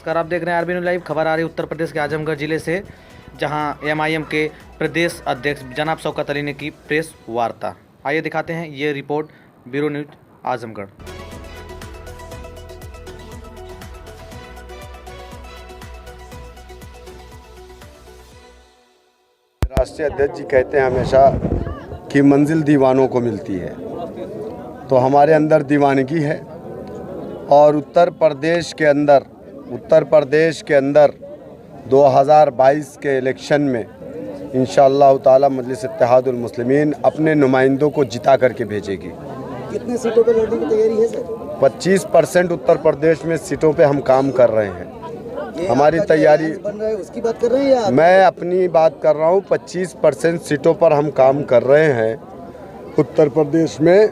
नमस्कार, आप देख रहे हैं आरबी न्यूज़ लाइव। खबर आ रही है उत्तर प्रदेश के आजमगढ़ जिले से, जहां एमआईएम के प्रदेश अध्यक्ष जनाब शौकत अली ने की प्रेस वार्ता। आइए दिखाते हैं ये रिपोर्ट। Bureau news Azamgarh. राष्ट्रीय अध्यक्ष जी कहते हैं हमेशा कि मंजिल दीवानों को मिलती है, तो हमारे अंदर दीवानगी है। और उत्तर प्रदेश के अंदर 2022 के इलेक्शन में इंशाअल्लाह ताला मजलिस इत्तेहादुल मुस्लिमीन अपने नुमाइंदों को जिता करके भेजेगी। कितने सीटों पर लड़ने की तैयारी है सर? 25% उत्तर प्रदेश में सीटों पे हम काम कर रहे हैं। हमारी तैयारी बन रहा है, उसकी बात कर रहे हैं या मैं अपनी बात कर रहा हूँ। 25% सीटों पर हम काम कर रहे हैं उत्तर प्रदेश में।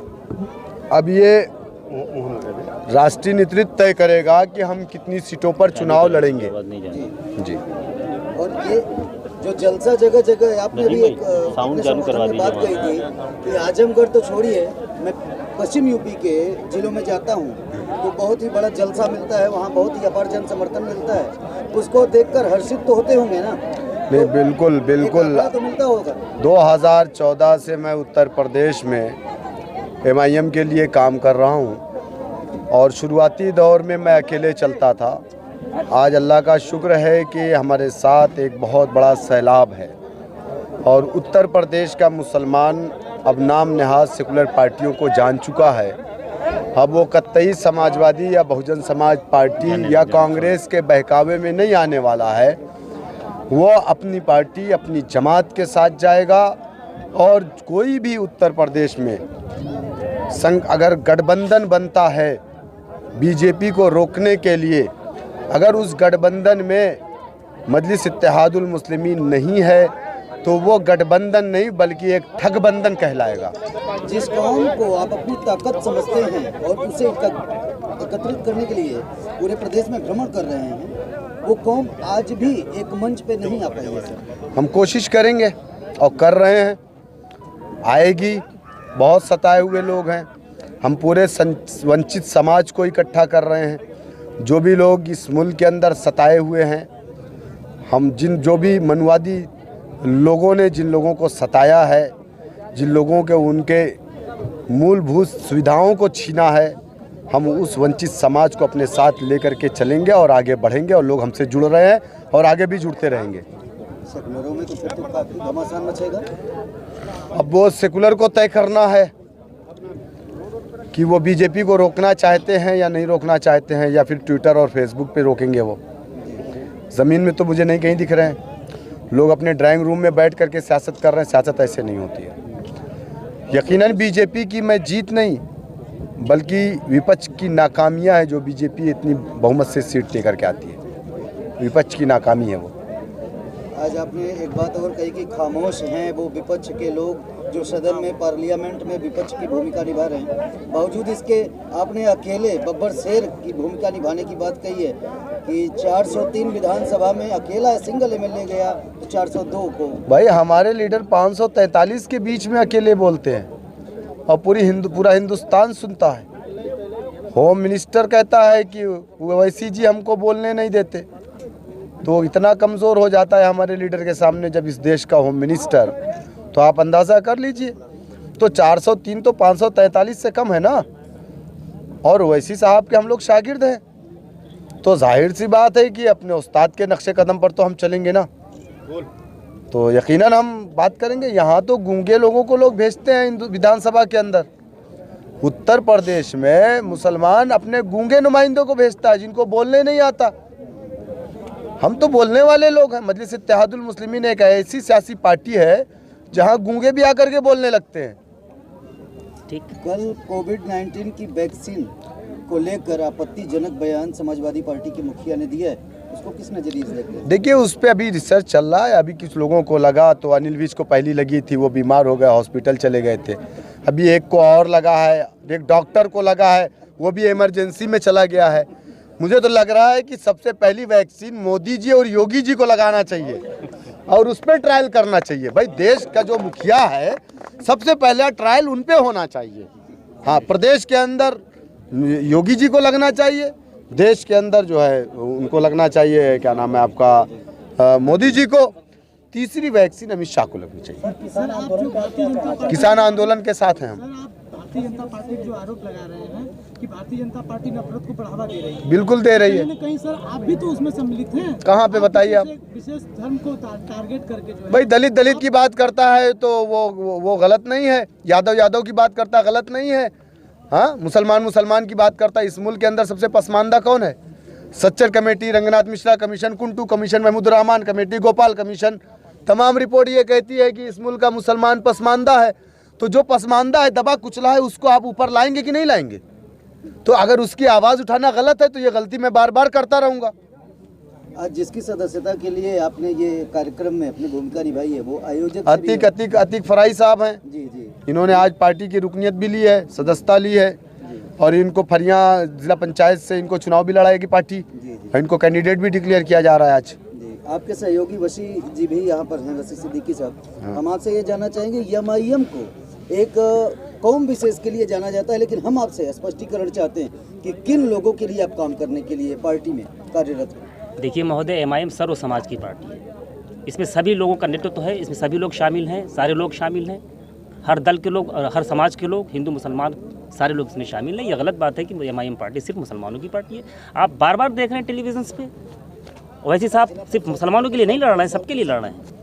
अब ये राष्ट्रीय नेतृत्व तय करेगा कि हम कितनी सीटों पर चुनाव लड़ेंगे। जी। और ये जो जलसा जगह जगह आपने भी एक अपने संबोधन में बात कही थी कि आजमगढ़ तो छोड़िए, मैं पश्चिम यूपी के जिलों में जाता हूँ तो बहुत ही बड़ा जलसा मिलता है, वहाँ बहुत ही अपार जन समर्थन मिलता है। उसको देखकर हर्षित तो होते होंगे ना? नहीं, बिल्कुल बिल्कुल। तो मिलता होगा। 2014 से मैं उत्तर प्रदेश में एमआईएम के लिए काम कर रहा हूँ और शुरुआती दौर में मैं अकेले चलता था। आज अल्लाह का शुक्र है कि हमारे साथ एक बहुत बड़ा सैलाब है और उत्तर प्रदेश का मुसलमान अब नाम नहाज सेकुलर पार्टियों को जान चुका है। अब वो कतई समाजवादी या बहुजन समाज पार्टी या कांग्रेस के बहकावे में नहीं आने वाला है। वो अपनी पार्टी, अपनी जमात के साथ जाएगा। और कोई भी उत्तर प्रदेश में अगर गठबंधन बनता है बीजेपी को रोकने के लिए, अगर उस गठबंधन में मजलिस इत्तेहादुल मुस्लिमीन नहीं है तो वो गठबंधन नहीं बल्कि एक ठगबंधन कहलाएगा। जिस कौम को आप अपनी ताकत समझते हैं और उसे एकत्रित करने के लिए पूरे प्रदेश में भ्रमण कर रहे हैं, वो कौम आज भी एक मंच पे नहीं आ पाई है सर। हम कोशिश करेंगे और कर रहे हैं, आएगी। बहुत सताए हुए लोग हैं, हम पूरे वंचित समाज को इकट्ठा कर रहे हैं। जो भी लोग इस मुल्क के अंदर सताए हुए हैं, हम जो भी मनुवादी लोगों ने जिन लोगों को सताया है, जिन लोगों के उनके मूलभूत सुविधाओं को छीना है, हम उस वंचित समाज को अपने साथ लेकर के चलेंगे और आगे बढ़ेंगे। और लोग हमसे जुड़ रहे हैं और आगे भी जुड़ते रहेंगे। सेकुलरों में तो फिर तो काफी घमासान मचेगा। अब वो सेकुलर को तय करना है कि वो बीजेपी को रोकना चाहते हैं या नहीं रोकना चाहते हैं, या फिर ट्विटर और फेसबुक पे रोकेंगे। वो ज़मीन में तो मुझे नहीं कहीं दिख रहे हैं। लोग अपने ड्राइंग रूम में बैठ करके सियासत कर रहे हैं। सियासत ऐसे नहीं होती है। यकीनन बीजेपी की मैं जीत नहीं बल्कि विपक्ष की नाकामियां है जो बीजेपी इतनी बहुमत से सीट लेकर के आती है। विपक्ष की नाकामी है वो। आज आपने एक बात और कही कि खामोश हैं वो विपक्ष के लोग जो सदन में, पार्लियामेंट में विपक्ष की भूमिका निभा रहे हैं। बावजूद इसके आपने अकेले बब्बर शेर की भूमिका निभाने की बात कही है कि 403 विधानसभा में अकेला सिंगल एमएलए गया तो 402 को। भाई हमारे लीडर 543 के बीच में अकेले बोलते हैं और पूरा हिंदुस्तान सुनता है। होम मिनिस्टर कहता है कि ओवैसी जी हमको बोलने नहीं देते। तो इतना कमज़ोर हो जाता है हमारे लीडर के सामने जब इस देश का होम मिनिस्टर, तो आप अंदाज़ा कर लीजिए। तो 403 तो 543 से कम है ना। और ओवैसी साहब के हम लोग शागिर्द हैं, तो जाहिर सी बात है कि अपने उस्ताद के नक्शे कदम पर तो हम चलेंगे ना। तो यकीनन हम बात करेंगे। यहाँ तो गूंगे लोगों को लोग भेजते हैं विधानसभा के अंदर। उत्तर प्रदेश में मुसलमान अपने गूंगे नुमाइंदों को भेजता है जिनको बोलने नहीं आता। हम तो बोलने वाले लोग हैं। मजलिस इत्तेहादुल मुस्लिमीन एक ऐसी सियासी पार्टी है जहां गूंगे भी आकर के बोलने लगते हैं। ठीक। कल कोविड-19 की वैक्सीन को लेकर आपत्तिजनक बयान समाजवादी पार्टी के मुखिया ने दिया है, उसको किस नजरिए से देखते हैं? देखिए, उस पर अभी रिसर्च चल रहा है। अभी कुछ लोगों को लगा, तो अनिल विज को पहली लगी थी, वो बीमार हो गए, हॉस्पिटल चले गए थे। अभी एक को और लगा है, एक डॉक्टर को लगा है, वो भी इमरजेंसी में चला गया है। मुझे तो लग रहा है कि सबसे पहली वैक्सीन मोदी जी और योगी जी को लगाना चाहिए और उस पर ट्रायल करना चाहिए। भाई, देश का जो मुखिया है सबसे पहला ट्रायल उन पे होना चाहिए। हाँ, प्रदेश के अंदर योगी जी को लगना चाहिए, देश के अंदर जो है उनको लगना चाहिए, क्या नाम है आपका, मोदी जी को। तीसरी वैक्सीन अमित शाह को लगनी चाहिए। किसान आंदोलन के साथ हैं हम। भारतीय जनता पार्टी जो आरोप लगा रहे हैं कि भारतीय जनता पार्टी नफरत को बढ़ावा दे रही है, बिल्कुल दे रही है। कहीं कहीं सर आप भी तो उसमें सम्मिलित हैं। कहाँ पे बताइए आप? विशेष धर्म को टारगेट करके जो है भाई दलित की बात करता है तो वो गलत नहीं है, यादव की बात करता है गलत नहीं है। हाँ, मुसलमान की बात करता है। इस मुल्क के अंदर सबसे पसमानदा कौन है? Sachar committee, Ranganath Mishra commission, Kundu commission, Mahmood Rahman committee, Gopal commission, तमाम रिपोर्ट ये कहती है कि इस मुल्क का मुसलमान पसमानदा है। तो जो पसमानदा है, दबा कुचला है, उसको आप ऊपर लाएंगे कि नहीं लाएंगे? तो अगर उसकी आवाज़ उठाना गलत है तो ये गलती मैं बार बार करता रहूँगा। आज जिसकी सदस्यता के लिए आपने ये कार्यक्रम में अपनी भूमिका निभाई है वो आयोजक अतीक फराई साहब हैं। जी जी। इन्होंने आज पार्टी की रुकनियत भी ली है, सदस्यता ली है, और इनको फरियाँ जिला पंचायत से इनको चुनाव भी लड़ाएगी पार्टी। इनको कैंडिडेट भी डिक्लेयर किया जा रहा है आज। आपके सहयोगी वसी जी भी यहाँ पर हैं, वसी सिद्दीकी साहब। हम आपसे ये जानना चाहेंगे, एमआईएम को एक कौम विशेष के लिए जाना जाता है, लेकिन हम आपसे स्पष्टीकरण चाहते हैं कि किन लोगों के लिए आप काम करने के लिए पार्टी में कार्यरत हैं। देखिए महोदय, एमआईएम सर्व समाज की पार्टी है। इसमें सभी लोगों का नेतृत्व है, इसमें सभी लोग शामिल हैं, सारे लोग शामिल हैं, हर दल के लोग और हर समाज के लोग, हिंदू मुसलमान सारे लोग इसमें शामिल हैं। ये गलत बात है कि एमआईएम पार्टी सिर्फ मुसलमानों की पार्टी है। आप बार बार देख रहे हैं टेलीविजन पे, वैसे साहब सिर्फ मुसलमानों के लिए नहीं लड़ रहे हैं, सबके लिए लड़ रहे हैं।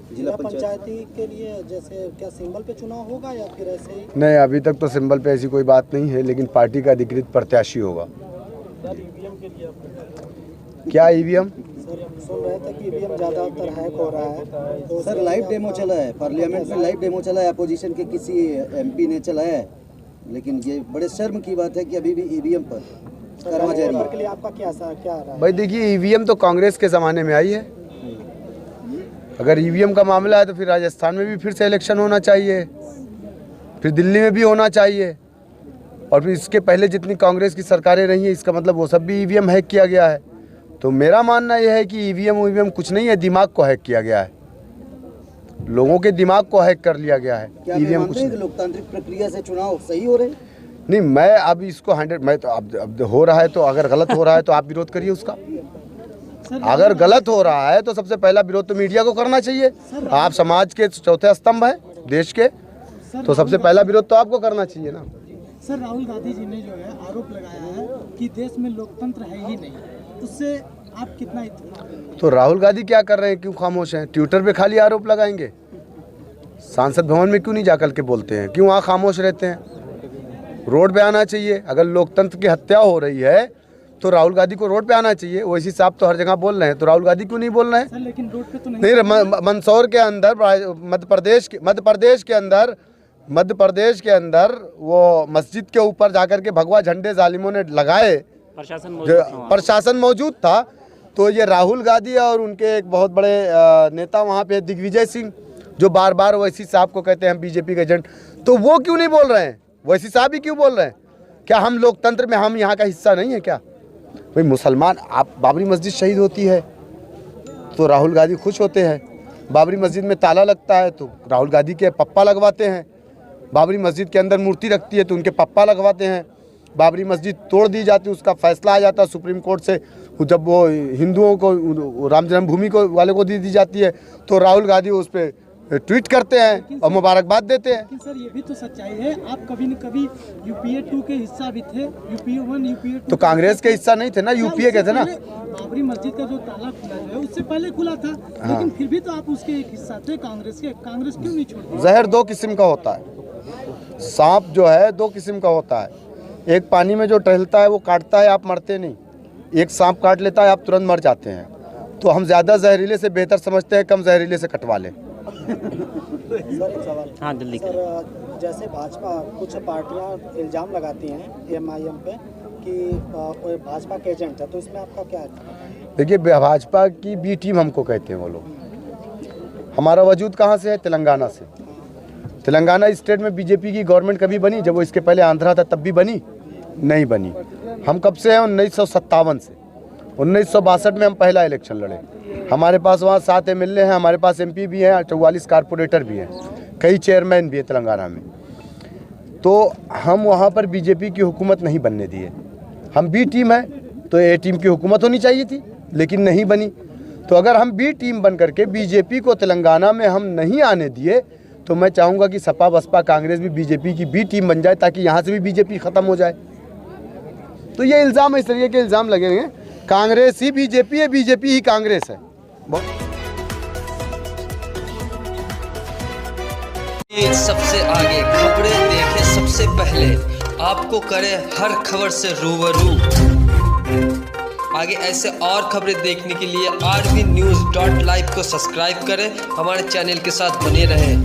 जिला पंचायती के लिए जैसे क्या सिंबल पे चुनाव होगा या फिर ऐसे ही? नहीं, अभी तक तो सिंबल पे ऐसी कोई बात नहीं है, लेकिन पार्टी का अधिकृत प्रत्याशी होगा। क्या ईवीएम? सर हम सुन रहे थे कि ईवीएम ज़्यादातर हैक हो रहा है। तो सर लाइव डेमो चला है, पार्लियामेंट में लाइव डेमो चला है, अपोजिशन के किसी एमपी ने चलाया है, लेकिन ये बड़े शर्म की बात है कि अभी भी ईवीएम पर करवा जारी है। के लिए आपका क्या रहा है? भाई देखिए, ईवीएम तो कांग्रेस के ज़माने में आई है। अगर ईवीएम का मामला है तो फिर राजस्थान में भी फिर से इलेक्शन होना चाहिए, फिर दिल्ली में भी होना चाहिए, और फिर इसके पहले जितनी कांग्रेस की सरकारें रही हैं, इसका मतलब वो सब भी ईवीएम हैक किया गया है। तो मेरा मानना यह है कि ईवीएम कुछ नहीं है, दिमाग को हैक किया गया है, लोगों के दिमाग को हैक कर लिया गया है। ईवीएम कुछ नहीं। लोकतांत्रिक प्रक्रिया से चुनाव सही हो रहे? नहीं, मैं अब इसको 100 मैं तो अब हो रहा है, तो अगर गलत हो रहा है तो आप विरोध करिए उसका। अगर गलत हो रहा है तो सबसे पहला विरोध तो मीडिया को करना चाहिए। आप समाज के चौथे स्तंभ हैं देश के, तो सबसे पहला विरोध तो आपको करना चाहिए ना। सर राहुल गांधी जी ने जो है आरोप लगाया है कि देश में लोकतंत्र है ही नहीं, उससे आप कितना इत्तेफाक? तो राहुल गांधी क्या कर रहे हैं, क्यों खामोश हैं? ट्विटर पे खाली आरोप लगाएंगे, सांसद भवन में क्यों नहीं जाकर के बोलते हैं, क्यों वहाँ खामोश रहते हैं? रोड पे आना चाहिए। अगर लोकतंत्र की हत्या हो रही है तो राहुल गांधी को रोड पे आना चाहिए। ओवैसी साहब तो हर जगह बोल रहे हैं, तो राहुल गांधी क्यों नहीं बोल रहे हैं? सर लेकिन रोड पे तो नहीं, मंदसौर के अंदर, मध्य प्रदेश के अंदर वो मस्जिद के ऊपर जाकर के भगवा झंडे जालिमों ने लगाए, प्रशासन मौजूद था। तो ये राहुल गांधी और उनके एक बहुत बड़े नेता वहाँ पे दिग्विजय सिंह, जो बार बार ओवैसी साहब को कहते हैं बीजेपी के एजेंट, तो वो क्यों नहीं बोल रहे हैं? ओवैसी साहब ही क्यों बोल रहे हैं? क्या हम लोकतंत्र में, हम यहाँ का हिस्सा नहीं है क्या? भाई मुसलमान, आप बाबरी मस्जिद शहीद होती है तो राहुल गांधी खुश होते हैं, बाबरी मस्जिद में ताला लगता है तो राहुल गांधी के पप्पा लगवाते हैं, बाबरी मस्जिद के अंदर मूर्ति रखती है तो उनके पप्पा लगवाते हैं, बाबरी मस्जिद तोड़ दी जाती है, उसका फैसला आ जाता है सुप्रीम कोर्ट से, जब वो हिंदुओं को राम जन्मभूमि को वाले को दी जाती है तो राहुल गांधी उस पर ट्वीट करते हैं और मुबारकबाद देते हैं। लेकिन सर ये भी तो सच्चाई है, आप कभी न कभी यूपीए 2 के हिस्सा भी थे, यूपीए 1 यूपीए 2 तो कांग्रेस के हिस्सा नहीं थे ना, यूपीए के थे ना। बाबरी मस्जिद का जो ताला खुला है उससे पहले खुला था, लेकिन फिर भी तो आप उसके एक हिस्सा थे कांग्रेस के। कांग्रेस क्यों नहीं छोड़ी? जहर दो किस्म का होता है, सांप जो है दो किस्म का होता है। एक पानी में जो टहलता है वो काटता है, आप मरते नहीं। एक सांप काट लेता है, आप तुरंत मर जाते हैं। तो हम ज़्यादा जहरीले से बेहतर समझते हैं कम जहरीले से कटवा लें। सर एक सवाल। हाँ जल्दी। सर जैसे भाजपा कुछ पार्टियां इल्ज़ाम लगाती हैं एमआईएम पे कि भाजपा के एजेंट है, तो इसमें आपका क्या है? देखिए, भाजपा की बी टीम हमको कहते हैं वो लोग। हमारा वजूद कहाँ से है? तेलंगाना से। तेलंगाना स्टेट में बीजेपी की गवर्नमेंट कभी बनी? जब वो इसके पहले आंध्रा था तब भी बनी? नहीं बनी। हम कब से हैं? 1957 से। 1962 में हम पहला इलेक्शन लड़े। हमारे पास वहाँ 7 एमएलए हैं, हमारे पास एमपी भी हैं, 44 कारपोरेटर भी हैं, कई चेयरमैन भी हैं तेलंगाना में। तो हम वहाँ पर बीजेपी की हुकूमत नहीं बनने दिए। हम बी टीम है, तो ए टीम की हुकूमत होनी चाहिए थी, लेकिन नहीं बनी। तो अगर हम बी टीम बन करके बीजेपी को तेलंगाना में हम नहीं आने दिए, तो मैं चाहूँगा कि सपा बसपा कांग्रेस भी बीजेपी की बी टीम बन जाए, ताकि यहाँ से भी बीजेपी ख़त्म हो जाए। तो ये इल्ज़ाम, इस तरीके के इल्ज़ाम लगेंगे, कांग्रेस ही बीजेपी है, बीजेपी ही कांग्रेस है। सबसे आगे खबरें देखें सबसे पहले, आपको करे हर खबर से रूबरू। आगे ऐसे और खबरें देखने के लिए RVnews.live को सब्सक्राइब करें, हमारे चैनल के साथ बने रहें।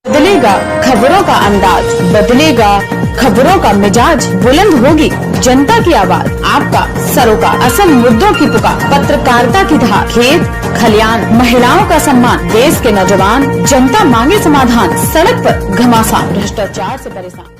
बदलेगा खबरों का अंदाज, बदलेगा खबरों का मिजाज, बुलंद होगी जनता की आवाज, आपका सरोकार, असल मुद्दों की पुकार, पत्रकारिता की धार, खेत खलियान, महिलाओं का सम्मान, देश के नौजवान, जनता मांगे समाधान, सड़क पर घमासान, भ्रष्टाचार से परेशान।